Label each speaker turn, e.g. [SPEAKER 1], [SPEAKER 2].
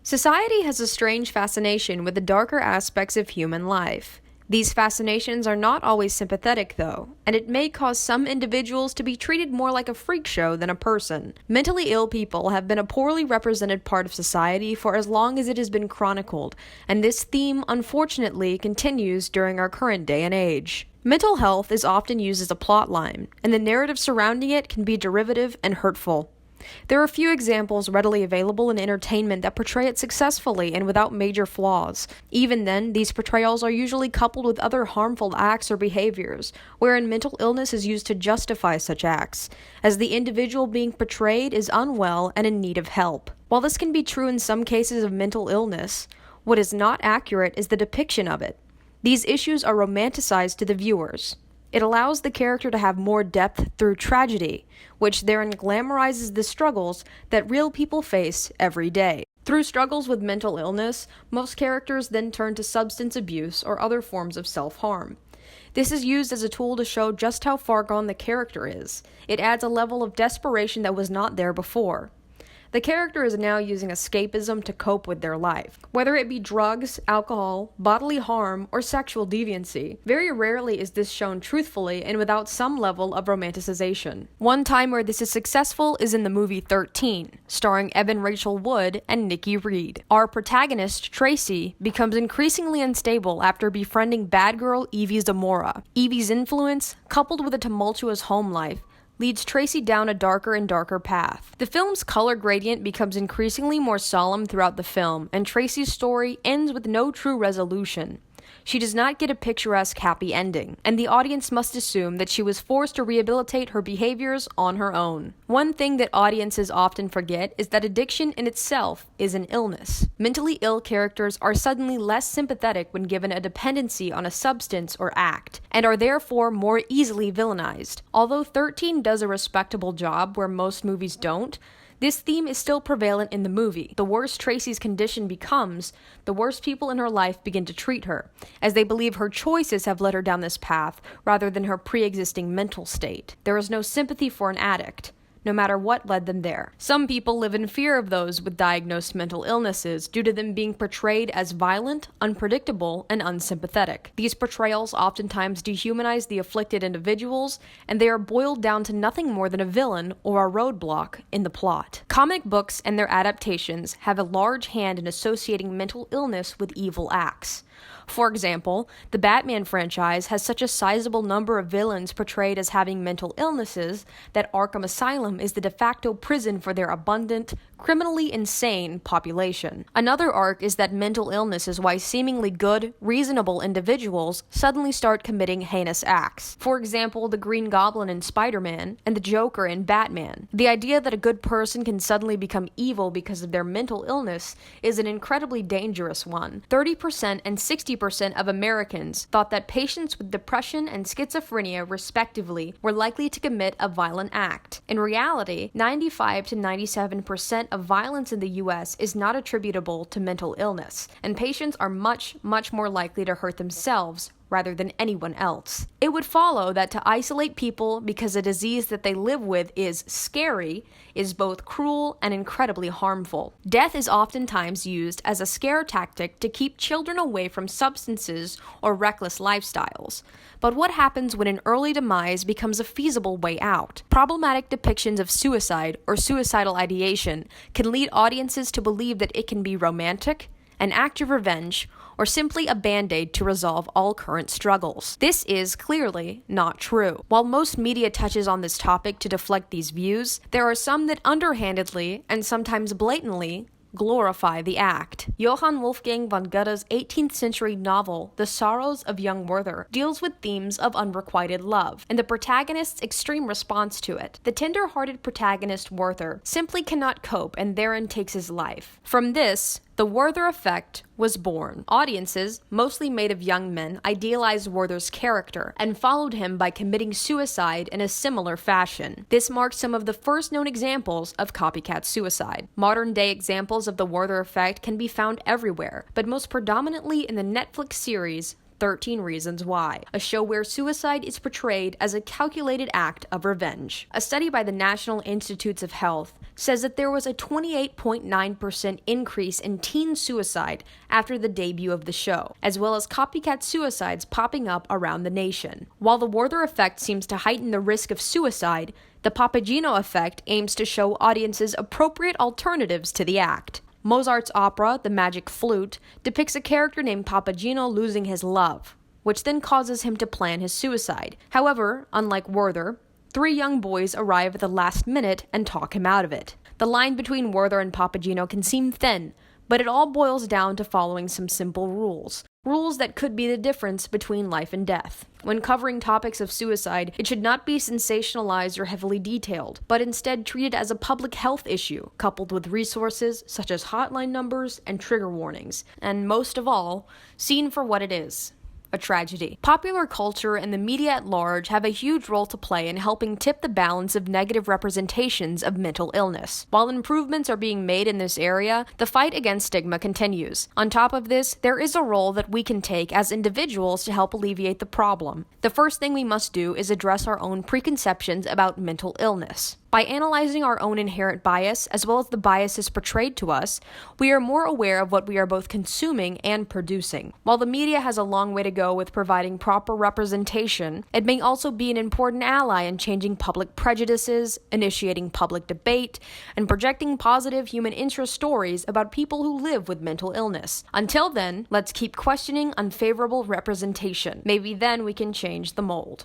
[SPEAKER 1] Society has a strange fascination with the darker aspects of human life. These fascinations are not always sympathetic, though, and it may cause some individuals to be treated more like a freak show than a person. Mentally ill people have been a poorly represented part of society for as long as it has been chronicled, and this theme, unfortunately, continues during our current day and age. Mental health is often used as a plot line, and the narrative surrounding it can be derivative and hurtful. There are few examples readily available in entertainment that portray it successfully and without major flaws. Even then, these portrayals are usually coupled with other harmful acts or behaviors, wherein mental illness is used to justify such acts, as the individual being portrayed is unwell and in need of help. While this can be true in some cases of mental illness, what is not accurate is the depiction of it. These issues are romanticized to the viewers. It allows the character to have more depth through tragedy, which therein glamorizes the struggles that real people face every day. Through struggles with mental illness, most characters then turn to substance abuse or other forms of self-harm. This is used as a tool to show just how far gone the character is. It adds a level of desperation that was not there before. The character is now using escapism to cope with their life, whether it be drugs, alcohol, bodily harm, or sexual deviancy. Very rarely is this shown truthfully and without some level of romanticization. One time where this is successful is in the movie 13, starring Evan Rachel Wood and Nikki Reed. Our protagonist, Tracy, becomes increasingly unstable after befriending bad girl Evie Zamora. Evie's influence, coupled with a tumultuous home life, leads Tracy down a darker and darker path. The film's color gradient becomes increasingly more solemn throughout the film, and Tracy's story ends with no true resolution. She does not get a picturesque happy ending, and the audience must assume that she was forced to rehabilitate her behaviors on her own. One thing that audiences often forget is that addiction in itself is an illness. Mentally ill characters are suddenly less sympathetic when given a dependency on a substance or act, and are therefore more easily villainized. Although 13 does a respectable job where most movies don't, this theme is still prevalent in the movie. The worse Tracy's condition becomes, the worse people in her life begin to treat her, as they believe her choices have led her down this path rather than her pre-existing mental state. There is no sympathy for an addict, no matter what led them there. Some people live in fear of those with diagnosed mental illnesses due to them being portrayed as violent, unpredictable, and unsympathetic. These portrayals oftentimes dehumanize the afflicted individuals, and they are boiled down to nothing more than a villain or a roadblock in the plot. Comic books and their adaptations have a large hand in associating mental illness with evil acts. For example, the Batman franchise has such a sizable number of villains portrayed as having mental illnesses that Arkham Asylum is the de facto prison for their abundant, criminally insane population. Another arc is that mental illness is why seemingly good, reasonable individuals suddenly start committing heinous acts. For example, the Green Goblin in Spider-Man and the Joker in Batman. The idea that a good person can suddenly become evil because of their mental illness is an incredibly dangerous one. 30% and 60% of Americans thought that patients with depression and schizophrenia, respectively, were likely to commit a violent act. In reality, 95 to 97% of violence in the US is not attributable to mental illness, and patients are much more likely to hurt themselves rather than anyone else. It would follow that to isolate people because a disease that they live with is scary is both cruel and incredibly harmful. Death is oftentimes used as a scare tactic to keep children away from substances or reckless lifestyles. But what happens when an early demise becomes a feasible way out? Problematic depictions of suicide or suicidal ideation can lead audiences to believe that it can be romantic, an act of revenge, or simply a band-aid to resolve all current struggles. This is clearly not true. While most media touches on this topic to deflect these views, there are some that underhandedly, and sometimes blatantly, glorify the act. Johann Wolfgang von Goethe's 18th century novel, The Sorrows of Young Werther, deals with themes of unrequited love, and the protagonist's extreme response to it. The tender-hearted protagonist Werther simply cannot cope and therein takes his life. From this, the Werther effect was born. Audiences, mostly made of young men, idealized Werther's character and followed him by committing suicide in a similar fashion. This marks some of the first known examples of copycat suicide. Modern-day examples of the Werther effect can be found everywhere, but most predominantly in the Netflix series 13 Reasons Why, a show where suicide is portrayed as a calculated act of revenge. A study by the National Institutes of Health says that there was a 28.9% increase in teen suicide after the debut of the show, as well as copycat suicides popping up around the nation. While the Werther effect seems to heighten the risk of suicide, the Papageno effect aims to show audiences appropriate alternatives to the act. Mozart's opera, The Magic Flute, depicts a character named Papageno losing his love, which then causes him to plan his suicide. However, unlike Werther, 3 young boys arrive at the last minute and talk him out of it. The line between Werther and Papageno can seem thin, but it all boils down to following some simple rules. Rules that could be the difference between life and death. When covering topics of suicide, it should not be sensationalized or heavily detailed, but instead treated as a public health issue, coupled with resources such as hotline numbers and trigger warnings, and most of all, seen for what it is. A tragedy. Popular culture and the media at large have a huge role to play in helping tip the balance of negative representations of mental illness. While improvements are being made in this area, the fight against stigma continues. On top of this, there is a role that we can take as individuals to help alleviate the problem. The first thing we must do is address our own preconceptions about mental illness. By analyzing our own inherent bias, as well as the biases portrayed to us, we are more aware of what we are both consuming and producing. While the media has a long way to go with providing proper representation, it may also be an important ally in changing public prejudices, initiating public debate, and projecting positive human interest stories about people who live with mental illness. Until then, let's keep questioning unfavorable representation. Maybe then we can change the mold.